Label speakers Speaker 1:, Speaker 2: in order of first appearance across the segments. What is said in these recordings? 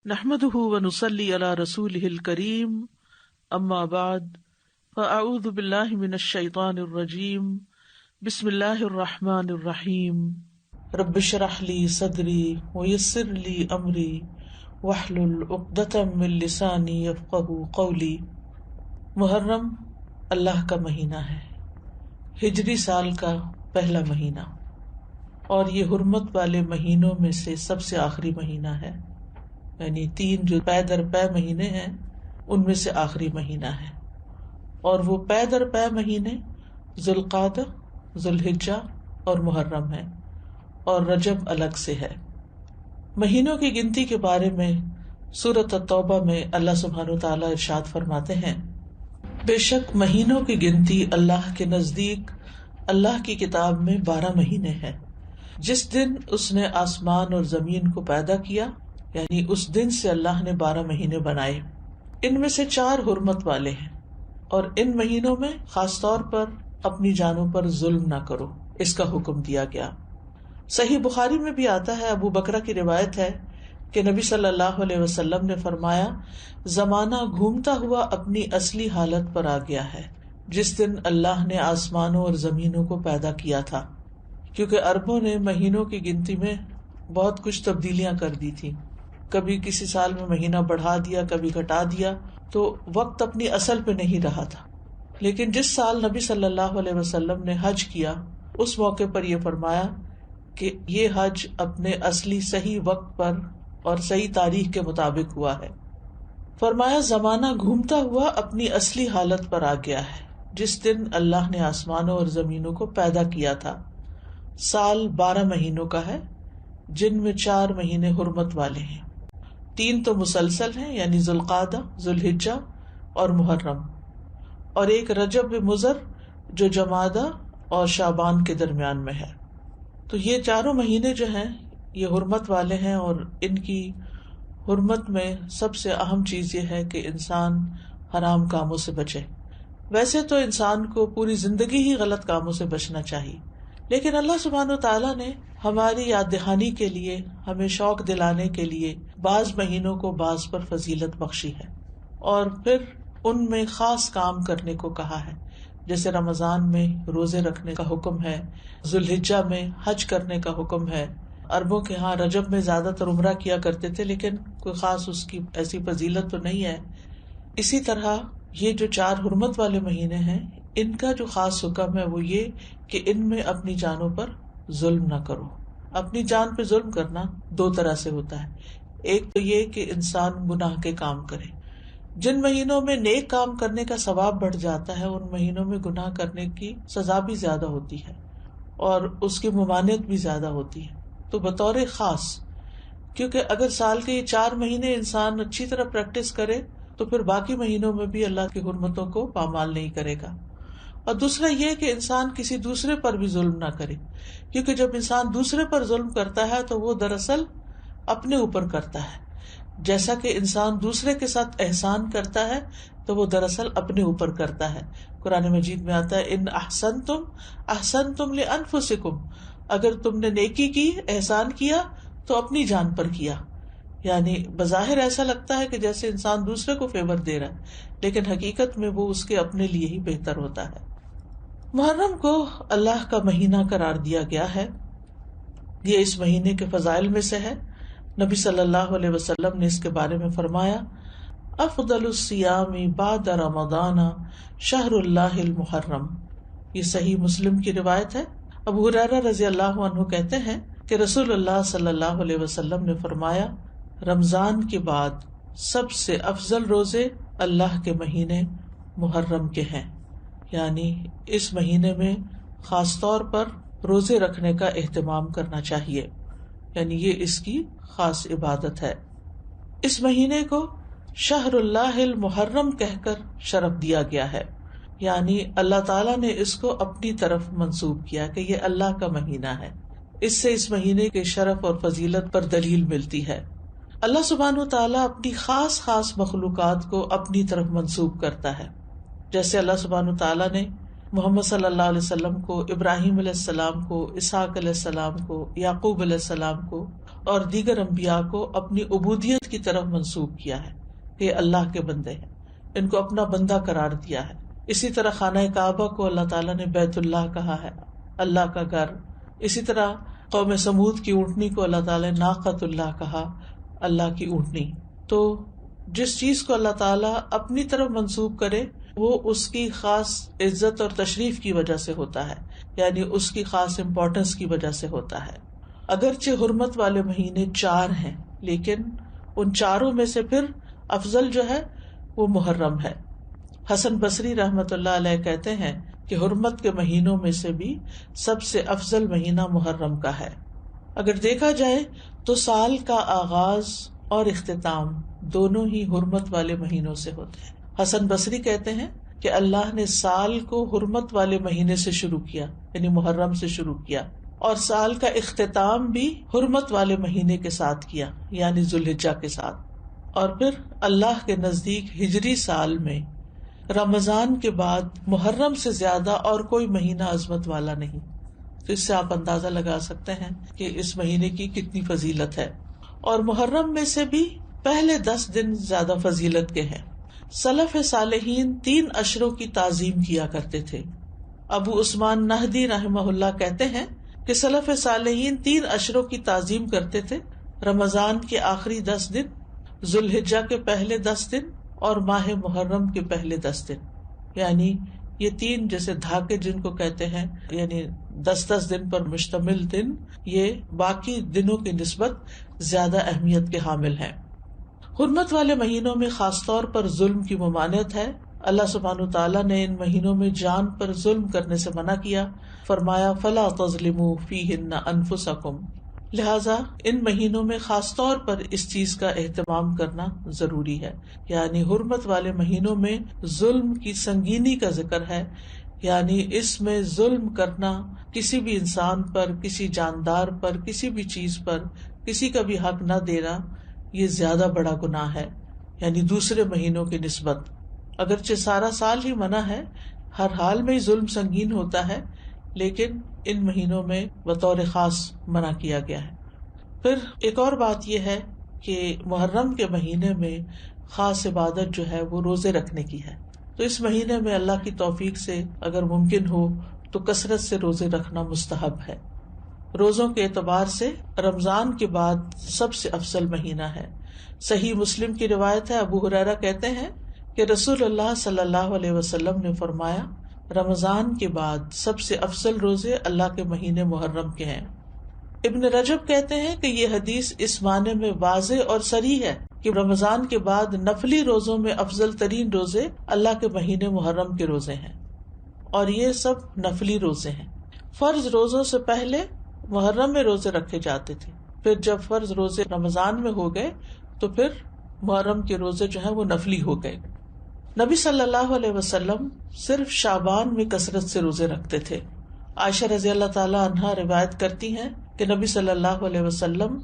Speaker 1: نحمده ونصلي على رسوله الكريم اما بعد فاعوذ بالله من الشيطان الرجيم بسم الله الرحمن الرحيم رب اشرح لي صدري ويسر لي امري واحلل عقدة من لساني يفقهوا قولي۔ محرم اللہ کا مہینہ ہے، ہجری سال کا پہلا مہینہ، اور یہ حرمت والے مہینوں میں سے سب سے آخری مہینہ ہے، یعنی 3 جو پے در پے مہینے ہیں ان میں سے آخری مہینہ ہے، اور وہ پے در پے مہینے ذوالقعدہ، ذوالحجہ اور محرم ہیں، اور رجب الگ سے ہے۔ مہینوں کی گنتی کے بارے میں سورۃ التوبہ میں اللہ سبحانہ وتعالیٰ ارشاد فرماتے ہیں، بے شک مہینوں کی گنتی اللہ کے نزدیک اللہ کی کتاب میں 12 مہینے ہیں، جس دن اس نے آسمان اور زمین کو پیدا کیا، یعنی اس دن سے اللہ نے 12 مہینے بنائے۔ ان میں سے 4 حرمت والے ہیں، اور ان مہینوں میں خاص طور پر اپنی جانوں پر ظلم نہ کرو، اس کا حکم دیا گیا۔ صحیح بخاری میں بھی آتا ہے، ابو بکرہ کی روایت ہے کہ نبی صلی اللہ علیہ وسلم نے فرمایا، زمانہ گھومتا ہوا اپنی اصلی حالت پر آ گیا ہے جس دن اللہ نے آسمانوں اور زمینوں کو پیدا کیا تھا، کیونکہ عربوں نے مہینوں کی گنتی میں بہت کچھ تبدیلیاں کر دی تھی، کبھی کسی سال میں مہینہ بڑھا دیا، کبھی گھٹا دیا، تو وقت اپنی اصل پہ نہیں رہا تھا۔ لیکن جس سال نبی صلی اللہ علیہ وسلم نے حج کیا، اس موقع پر یہ فرمایا کہ یہ حج اپنے اصلی صحیح وقت پر اور صحیح تاریخ کے مطابق ہوا ہے۔ فرمایا، زمانہ گھومتا ہوا اپنی اصلی حالت پر آ گیا ہے جس دن اللہ نے آسمانوں اور زمینوں کو پیدا کیا تھا۔ سال 12 مہینوں کا ہے، جن میں 4 مہینے حرمت والے ہیں، 3 تو مسلسل ہیں، یعنی ذوالقعدہ، ذوالحجہ اور محرم، اور ایک رجب مضر جو جمادہ اور شعبان کے درمیان میں ہے۔ تو یہ 4 مہینے جو ہیں یہ حرمت والے ہیں، اور ان کی حرمت میں سب سے اہم چیز یہ ہے کہ انسان حرام کاموں سے بچے۔ ویسے تو انسان کو پوری زندگی ہی غلط کاموں سے بچنا چاہیے، لیکن اللہ سبحانہ وتعالیٰ نے ہماری یاد دہانی کے لیے، ہمیں شوق دلانے کے لیے بعض مہینوں کو بعض پر فضیلت بخشی ہے، اور پھر ان میں خاص کام کرنے کو کہا ہے، جیسے رمضان میں روزے رکھنے کا حکم ہے، ذوالحجہ میں حج کرنے کا حکم ہے۔ عربوں کے ہاں رجب میں زیادہ تر عمرہ کیا کرتے تھے، لیکن کوئی خاص اس کی ایسی فضیلت تو نہیں ہے۔ اسی طرح یہ جو 4 حرمت والے مہینے ہیں، ان کا جو خاص حکم ہے وہ یہ کہ ان میں اپنی جانوں پر ظلم نہ کرو۔ اپنی جان پہ ظلم کرنا 2 طرح سے ہوتا ہے، ایک تو یہ کہ انسان گناہ کے کام کرے۔ جن مہینوں میں نیک کام کرنے کا ثواب بڑھ جاتا ہے، ان مہینوں میں گناہ کرنے کی سزا بھی زیادہ ہوتی ہے اور اس کی ممانعت بھی زیادہ ہوتی ہے۔ تو بطور خاص، کیونکہ اگر سال کے یہ 4 مہینے انسان اچھی طرح پریکٹس کرے تو پھر باقی مہینوں میں بھی اللہ کی حرمتوں کو پامال نہیں کرے گا۔ اور دوسرا یہ کہ انسان کسی دوسرے پر بھی ظلم نہ کرے، کیونکہ جب انسان دوسرے پر ظلم کرتا ہے تو وہ دراصل اپنے اوپر کرتا ہے، جیسا کہ انسان دوسرے کے ساتھ احسان کرتا ہے تو وہ دراصل اپنے اوپر کرتا ہے۔ قرآن مجید میں آتا ہے، ان احسنتم احسنتم لانفسکم، اگر تم نے نیکی کی، احسان کیا تو اپنی جان پر کیا۔ یعنی بظاہر ایسا لگتا ہے کہ جیسے انسان دوسرے کو فیور دے رہا ہے، لیکن حقیقت میں وہ اس کے اپنے لیے ہی بہتر ہوتا ہے۔ محرم کو اللہ کا مہینہ قرار دیا گیا ہے، یہ اس مہینے کے فضائل میں سے ہے۔ نبی صلی اللہ علیہ وسلم نے اس کے بارے میں فرمایا، افضل الصیام بعد رمضان شہر اللہ المحرم۔ یہ صحیح مسلم کی روایت ہے۔ ابو ہریرہ رضی اللہ عنہ کہتے ہیں کہ رسول اللہ صلی اللہ علیہ وسلم نے فرمایا، رمضان کے بعد سب سے افضل روزے اللہ کے مہینے محرم کے ہیں، یعنی اس مہینے میں خاص طور پر روزے رکھنے کا اہتمام کرنا چاہیے، یعنی یہ اس کی خاص عبادت ہے۔ اس مہینے کو شہر اللہ المحرم کہہ کر شرف دیا گیا ہے، یعنی اللہ تعالیٰ نے اس کو اپنی طرف منسوب کیا کہ یہ اللہ کا مہینہ ہے۔ اس سے اس مہینے کے شرف اور فضیلت پر دلیل ملتی ہے۔ اللہ سبحانہ وتعالیٰ اپنی خاص خاص مخلوقات کو اپنی طرف منسوب کرتا ہے، جیسے اللہ سبحانہ وتعالیٰ نے محمد صلی اللہ علیہ وسلم کو، ابراہیم علیہ السلام کو، اسحاق علیہ السلام کو، یعقوب علیہ السلام کو اور دیگر انبیاء کو اپنی عبودیت کی طرف منسوب کیا ہے کہ اللہ کے بندے ہیں، ان کو اپنا بندہ قرار دیا ہے. اسی طرح خانہ کعبہ کو اللہ تعالیٰ نے بیت اللہ کہا ہے، اللہ کا گھر. اسی طرح قوم سمود کی اونٹنی کو اللہ تعالیٰ نے ناقۃ اللہ کہا، اللہ کی اونٹنی. تو جس چیز کو اللہ تعالیٰ اپنی طرف منسوب کرے وہ اس کی خاص عزت اور تشریف کی وجہ سے ہوتا ہے، یعنی اس کی خاص امپورٹنس کی وجہ سے ہوتا ہے. اگرچہ حرمت والے مہینے 4 ہیں، لیکن ان چاروں میں سے پھر افضل جو ہے وہ محرم ہے. حسن بصری رحمت اللہ علیہ کہتے ہیں کہ حرمت کے مہینوں میں سے بھی سب سے افضل مہینہ محرم کا ہے. اگر دیکھا جائے تو سال کا آغاز اور اختتام دونوں ہی حرمت والے مہینوں سے ہوتے ہیں. حسن بصری کہتے ہیں کہ اللہ نے سال کو حرمت والے مہینے سے شروع کیا، یعنی محرم سے شروع کیا، اور سال کا اختتام بھی حرمت والے مہینے کے ساتھ کیا، یعنی ذوالحجہ کے ساتھ. اور پھر اللہ کے نزدیک ہجری سال میں رمضان کے بعد محرم سے زیادہ اور کوئی مہینہ عظمت والا نہیں. تو اس سے آپ اندازہ لگا سکتے ہیں کہ اس مہینے کی کتنی فضیلت ہے. اور محرم میں سے بھی پہلے 10 دن زیادہ فضیلت کے ہیں. سلف صالحین 3 اشروں کی تعظیم کیا کرتے تھے. ابو عثمان نہدی رحمہ اللہ کہتے ہیں کہ سلف صالحین 3 اشروں کی تعظیم کرتے تھے: رمضان کے آخری 10 دن، ذوالحجہ کے پہلے 10 دن اور ماہ محرم کے پہلے 10 دن. یعنی یہ 3 جیسے دھاکے جن کو کہتے ہیں، یعنی 10 دن پر مشتمل دن، یہ باقی دنوں کی نسبت زیادہ اہمیت کے حامل ہیں. حرمت والے مہینوں میں خاص طور پر ظلم کی ممانعت ہے. اللہ سبحانہ تعالیٰ نے ان مہینوں میں جان پر ظلم کرنے سے منع کیا. فرمایا فَلَا تَظْلِمُوا فِيهِنَّ أَنفُسَكُمْ. لہذا ان مہینوں میں خاص طور پر اس چیز کا اہتمام کرنا ضروری ہے، یعنی حرمت والے مہینوں میں ظلم کی سنگینی کا ذکر ہے. یعنی اس میں ظلم کرنا، کسی بھی انسان پر، کسی جاندار پر، کسی بھی چیز پر کسی کا بھی حق نہ دینا، یہ زیادہ بڑا گناہ ہے، یعنی دوسرے مہینوں کی نسبت. اگرچہ سارا سال ہی منع ہے، ہر حال میں ہی ظلم سنگین ہوتا ہے، لیکن ان مہینوں میں بطور خاص منع کیا گیا ہے. پھر ایک اور بات یہ ہے کہ محرم کے مہینے میں خاص عبادت جو ہے وہ روزے رکھنے کی ہے. تو اس مہینے میں اللہ کی توفیق سے اگر ممکن ہو تو کثرت سے روزے رکھنا مستحب ہے. روزوں کے اعتبار سے رمضان کے بعد سب سے افضل مہینہ ہے. صحیح مسلم کی روایت ہے، ابو ہریرہ کہتے ہیں کہ رسول اللہ صلی اللہ علیہ وسلم نے فرمایا، رمضان کے بعد سب سے افضل روزے اللہ کے مہینے محرم کے ہیں. ابن رجب کہتے ہیں کہ یہ حدیث اس معنی میں واضح اور صریح ہے کہ رمضان کے بعد نفلی روزوں میں افضل ترین روزے اللہ کے مہینے محرم کے روزے ہیں، اور یہ سب نفلی روزے ہیں. فرض روزوں سے پہلے محرم میں روزے رکھے جاتے تھے، پھر جب فرض روزے رمضان میں ہو گئے تو پھر محرم کے روزے جو ہیں وہ نفلی ہو گئے. نبی صلی اللہ علیہ وسلم صرف شعبان میں کثرت سے روزے رکھتے تھے. عائشہ رضی اللہ تعالی عنہا روایت کرتی ہیں کہ نبی صلی اللہ علیہ وسلم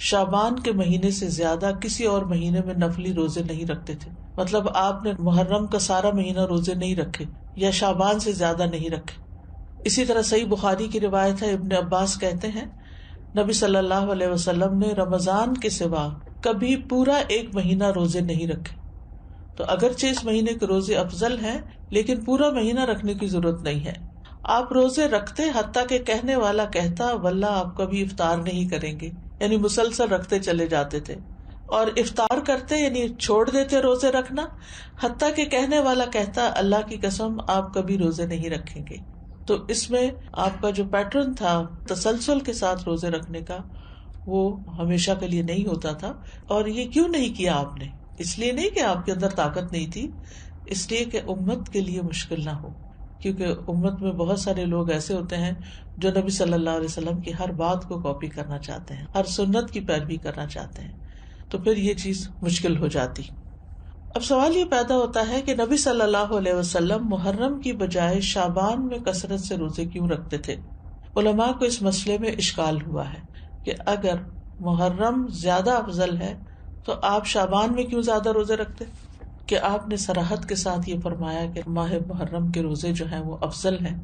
Speaker 1: شعبان کے مہینے سے زیادہ کسی اور مہینے میں نفلی روزے نہیں رکھتے تھے. مطلب آپ نے محرم کا سارا مہینہ روزے نہیں رکھے یا شعبان سے زیادہ نہیں رکھے. اسی طرح صحیح بخاری کی روایت ہے، ابن عباس کہتے ہیں نبی صلی اللہ علیہ وسلم نے رمضان کے سوا کبھی پورا 1 مہینہ روزے نہیں رکھے. تو اگرچہ اس مہینے کے روزے افضل ہیں، لیکن پورا مہینہ رکھنے کی ضرورت نہیں ہے. آپ روزے رکھتے حتیٰ کہ کہنے والا کہتا واللہ آپ کبھی افطار نہیں کریں گے، یعنی مسلسل رکھتے چلے جاتے تھے. اور افطار کرتے یعنی چھوڑ دیتے روزے رکھنا حتیٰ کہ کہنے والا کہتا اللہ کی قسم آپ کبھی روزے نہیں رکھیں گے. تو اس میں آپ کا جو پیٹرن تھا تسلسل کے ساتھ روزے رکھنے کا، وہ ہمیشہ کے لیے نہیں ہوتا تھا. اور یہ کیوں نہیں کیا آپ نے؟ اس لیے نہیں کہ آپ کے اندر طاقت نہیں تھی، اس لیے کہ امت کے لیے مشکل نہ ہو. کیونکہ امت میں بہت سارے لوگ ایسے ہوتے ہیں جو نبی صلی اللہ علیہ وسلم کی ہر بات کو کاپی کرنا چاہتے ہیں، ہر سنت کی پیروی کرنا چاہتے ہیں، تو پھر یہ چیز مشکل ہو جاتی. اب سوال یہ پیدا ہوتا ہے کہ نبی صلی اللہ علیہ وسلم محرم کی بجائے شعبان میں کثرت سے روزے کیوں رکھتے تھے؟ علماء کو اس مسئلے میں اشکال ہوا ہے کہ اگر محرم زیادہ افضل ہے تو آپ شعبان میں کیوں زیادہ روزے رکھتے؟ کہ آپ نے صراحت کے ساتھ یہ فرمایا کہ ماہ محرم کے روزے جو ہیں وہ افضل ہیں،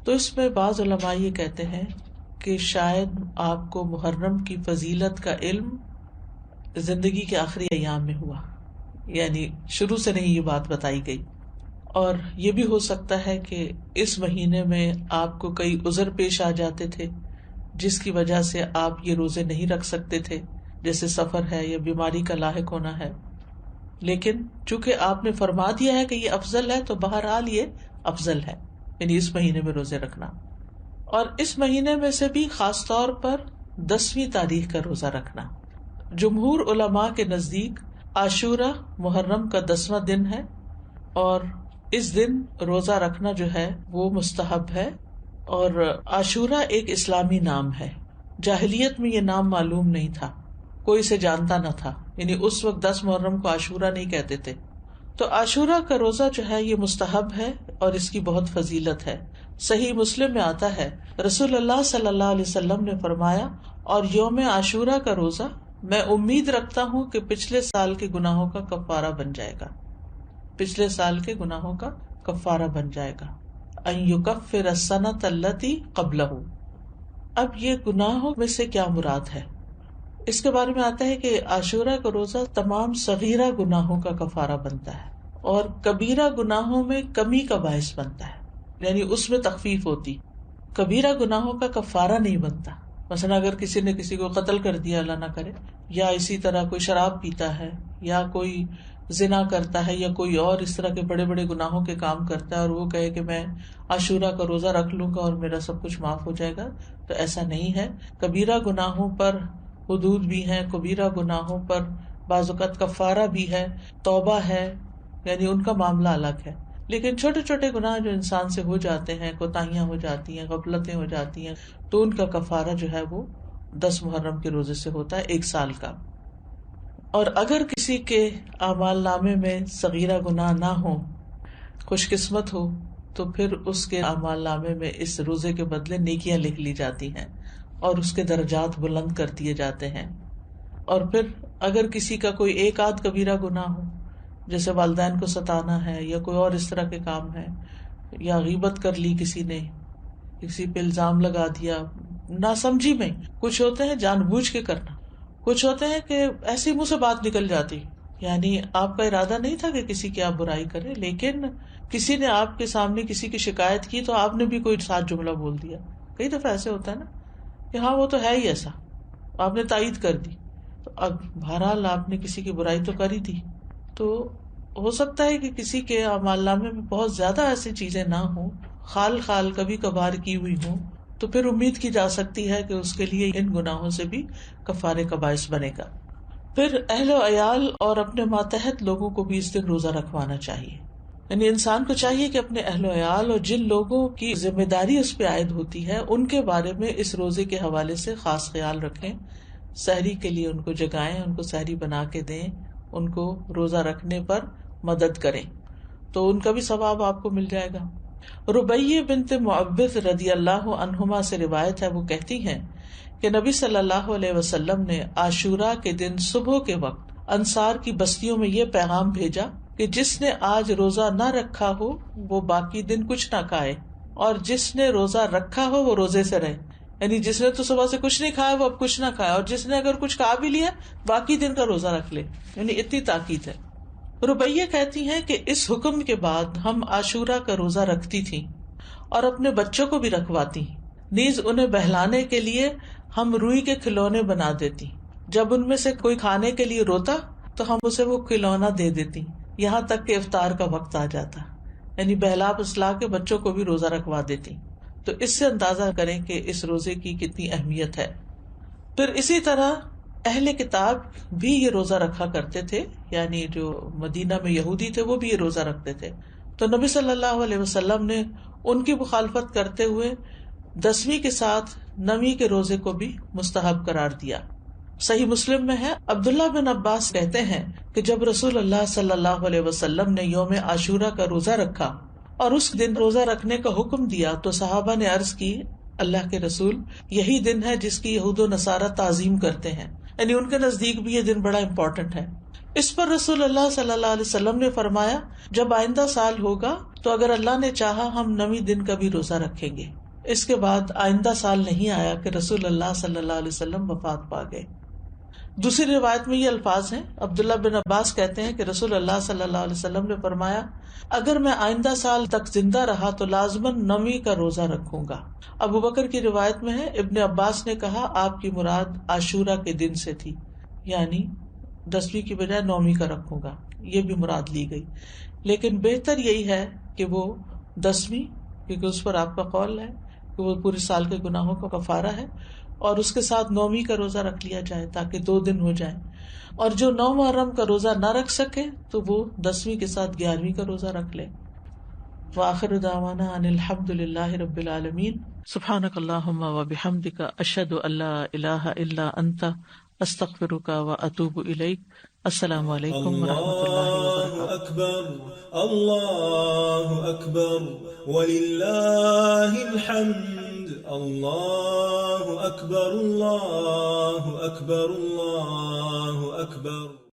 Speaker 1: تو اس میں بعض علماء یہ کہتے ہیں کہ شاید آپ کو محرم کی فضیلت کا علم زندگی کے آخری ایام میں ہوا، یعنی شروع سے نہیں یہ بات بتائی گئی. اور یہ بھی ہو سکتا ہے کہ اس مہینے میں آپ کو کئی عذر پیش آ جاتے تھے جس کی وجہ سے آپ یہ روزے نہیں رکھ سکتے تھے، جیسے سفر ہے یا بیماری کا لاحق ہونا ہے. لیکن چونکہ آپ نے فرما دیا ہے کہ یہ افضل ہے، تو بہرحال یہ افضل ہے، یعنی اس مہینے میں روزے رکھنا. اور اس مہینے میں سے بھی خاص طور پر 10ویں تاریخ کا روزہ رکھنا. جمہور علماء کے نزدیک عاشورہ محرم کا 10واں دن ہے، اور اس دن روزہ رکھنا جو ہے وہ مستحب ہے. اور عاشورہ ایک اسلامی نام ہے، جاہلیت میں یہ نام معلوم نہیں تھا، کوئی اسے جانتا نہ تھا، یعنی اس وقت 10 محرم کو عاشورہ نہیں کہتے تھے. تو عاشورہ کا روزہ جو ہے یہ مستحب ہے اور اس کی بہت فضیلت ہے. صحیح مسلم میں آتا ہے رسول اللہ صلی اللہ علیہ وسلم نے فرمایا، اور یوم عاشورہ کا روزہ میں امید رکھتا ہوں کہ پچھلے سال کے گناہوں کا کفارہ بن جائے گا، پچھلے سال کے گناہوں کا کفارہ بن جائے گا. ان یکفر السنۃ التی قبلہ. اب یہ گناہوں میں سے کیا مراد ہے؟ اس کے بارے میں آتا ہے کہ عاشورہ کا روزہ تمام صغیرہ گناہوں کا کفارہ بنتا ہے اور کبیرہ گناہوں میں کمی کا باعث بنتا ہے، یعنی اس میں تخفیف ہوتی. کبیرہ گناہوں کا کفارہ نہیں بنتا. مثلا اگر کسی نے کسی کو قتل کر دیا، اللہ نہ کرے، یا اسی طرح کوئی شراب پیتا ہے، یا کوئی زنا کرتا ہے، یا کوئی اور اس طرح کے بڑے بڑے گناہوں کے کام کرتا ہے، اور وہ کہے کہ میں عاشورہ کا روزہ رکھ لوں گا اور میرا سب کچھ معاف ہو جائے گا، تو ایسا نہیں ہے. کبیرہ گناہوں پر حدود بھی ہیں، کبیرہ گناہوں پر بعض اوقات کفارہ بھی ہے، توبہ ہے، یعنی ان کا معاملہ الگ ہے. لیکن چھوٹے چھوٹے گناہ جو انسان سے ہو جاتے ہیں، کوتاہیاں ہو جاتی ہیں، غفلتیں ہو جاتی ہیں، تو ان کا کفارہ جو ہے وہ 10 محرم کے روزے سے ہوتا ہے، 1 سال کا. اور اگر کسی کے اعمال نامے میں صغیرہ گناہ نہ ہو، خوش قسمت ہو، تو پھر اس کے اعمال نامے میں اس روزے کے بدلے نیکیاں لکھ لی جاتی ہیں اور اس کے درجات بلند کر دیے جاتے ہیں. اور پھر اگر کسی کا کوئی ایک آدھ کبیرہ گناہ ہو، جیسے والدین کو ستانا ہے یا کوئی اور اس طرح کے کام ہے، یا غیبت کر لی کسی نے، کسی پہ الزام لگا دیا ناسمجھی میں، کچھ ہوتے ہیں جان بوجھ کے کرنا، کچھ ہوتے ہیں کہ ایسی منہ سے بات نکل جاتی، یعنی آپ کا ارادہ نہیں تھا کہ کسی کی آپ برائی کریں، لیکن کسی نے آپ کے سامنے کسی کی شکایت کی تو آپ نے بھی کوئی ساتھ جملہ بول دیا. کئی دفعہ ایسے ہوتا ہے نا کہ ہاں وہ تو ہے ہی ایسا، آپ نے تائید کر دی. تو اب بہرحال آپ نے کسی کی برائی تو کر ہی دی، تو ہو سکتا ہے کہ کسی کے اعمال نامے میں بہت زیادہ ایسی چیزیں نہ ہوں، خال خال کبھی کبھار کی ہوئی ہوں، تو پھر امید کی جا سکتی ہے کہ اس کے لیے ان گناہوں سے بھی کفارے کا باعث بنے گا. پھر اہل و عیال اور اپنے ماتحت لوگوں کو بھی اس دن روزہ رکھوانا چاہیے. یعنی انسان کو چاہیے کہ اپنے اہل و عیال اور جن لوگوں کی ذمہ داری اس پہ عائد ہوتی ہے ان کے بارے میں اس روزے کے حوالے سے خاص خیال رکھیں. سحری کے لیے ان کو جگائیں، ان کو سحری بنا کے دیں، ان کو روزہ رکھنے پر مدد کریں، تو ان کا بھی ثواب آپ کو مل جائے گا. ربیہ بنت معوذ رضی اللہ عنہما سے روایت ہے، وہ کہتی ہیں کہ نبی صلی اللہ علیہ وسلم نے عاشورہ کے دن صبح کے وقت انصار کی بستیوں میں یہ پیغام بھیجا کہ جس نے آج روزہ نہ رکھا ہو وہ باقی دن کچھ نہ کھائے، اور جس نے روزہ رکھا ہو وہ روزے سے رہے. یعنی جس نے تو صبح سے کچھ نہیں کھایا وہ اب کچھ نہ کھائے، اور جس نے اگر کچھ کھا بھی لیا باقی دن کا روزہ رکھ لے. یعنی اتنی تاکید ہے. ربیہ کہتی ہیں کہ اس حکم کے بعد ہم عاشورہ کا روزہ رکھتی تھیں اور اپنے بچوں کو بھی رکھواتی، نیز انہیں بہلانے کے لیے ہم روئی کے کھلونے بنا دیتی. جب ان میں سے کوئی کھانے کے لیے روتا تو ہم اسے وہ کھلونا دے دیتی یہاں تک کہ افطار کا وقت آ جاتا، یعنی بہلا پسلا کے بچوں کو بھی روزہ رکھوا دیتی. تو اس سے اندازہ کریں کہ اس روزے کی کتنی اہمیت ہے. پھر اسی طرح اہل کتاب بھی یہ روزہ رکھا کرتے تھے، یعنی جو مدینہ میں یہودی تھے وہ بھی یہ روزہ رکھتے تھے. تو نبی صلی اللہ علیہ وسلم نے ان کی مخالفت کرتے ہوئے 10ویں کے ساتھ 9ویں کے روزے کو بھی مستحب قرار دیا. صحیح مسلم میں ہے، عبداللہ بن عباس کہتے ہیں کہ جب رسول اللہ صلی اللہ علیہ وسلم نے یوم عاشورہ کا روزہ رکھا اور اس دن روزہ رکھنے کا حکم دیا تو صحابہ نے عرض کی، اللہ کے رسول، یہی دن ہے جس کی یہود و نصارہ تعظیم کرتے ہیں، یعنی ان کے نزدیک بھی یہ دن بڑا امپورٹنٹ ہے. اس پر رسول اللہ صلی اللہ علیہ وسلم نے فرمایا جب آئندہ سال ہوگا تو اگر اللہ نے چاہا ہم 9 دن کا بھی روزہ رکھیں گے. اس کے بعد آئندہ سال نہیں آیا کہ رسول اللہ صلی اللہ علیہ وسلم وفات پا گئے. دوسری روایت میں یہ الفاظ ہیں. عبداللہ بن عباس کہتے ہیں کہ رسول اللہ صلی اللہ علیہ وسلم نے فرمایا اگر میں آئندہ سال تک زندہ رہا تو لازماً 9 کا روزہ رکھوں گا. ابو بکر کی روایت میں ہے ابن عباس نے کہا آپ کی مراد عاشورہ کے دن سے تھی، یعنی 10ویں کی بجائے 9 کا رکھوں گا، یہ بھی مراد لی گئی. لیکن بہتر یہی ہے کہ وہ 10ویں، کیونکہ اس پر آپ کا قول ہے کہ وہ پورے سال کے گناہوں کا کفارہ ہے، اور اس کے ساتھ 9 کا روزہ رکھ لیا جائے تاکہ 2 دن ہو جائیں. اور جو 9 محرم کا روزہ نہ رکھ سکے تو وہ 10ویں کے ساتھ 11ویں کا روزہ رکھ لے. وآخر دعوانا ان الحمد للہ رب العالمین. سبحانک اللہم وبحمدک اشہد ان لا الہ الا انت استغفرک واتوب الیک. السلام علیکم ورحمۃ اللہ وبرکاتہ.
Speaker 2: اللہ اکبر وللہ الحمد. اللہ اکبر اللہ اکبر اللہ اکبر.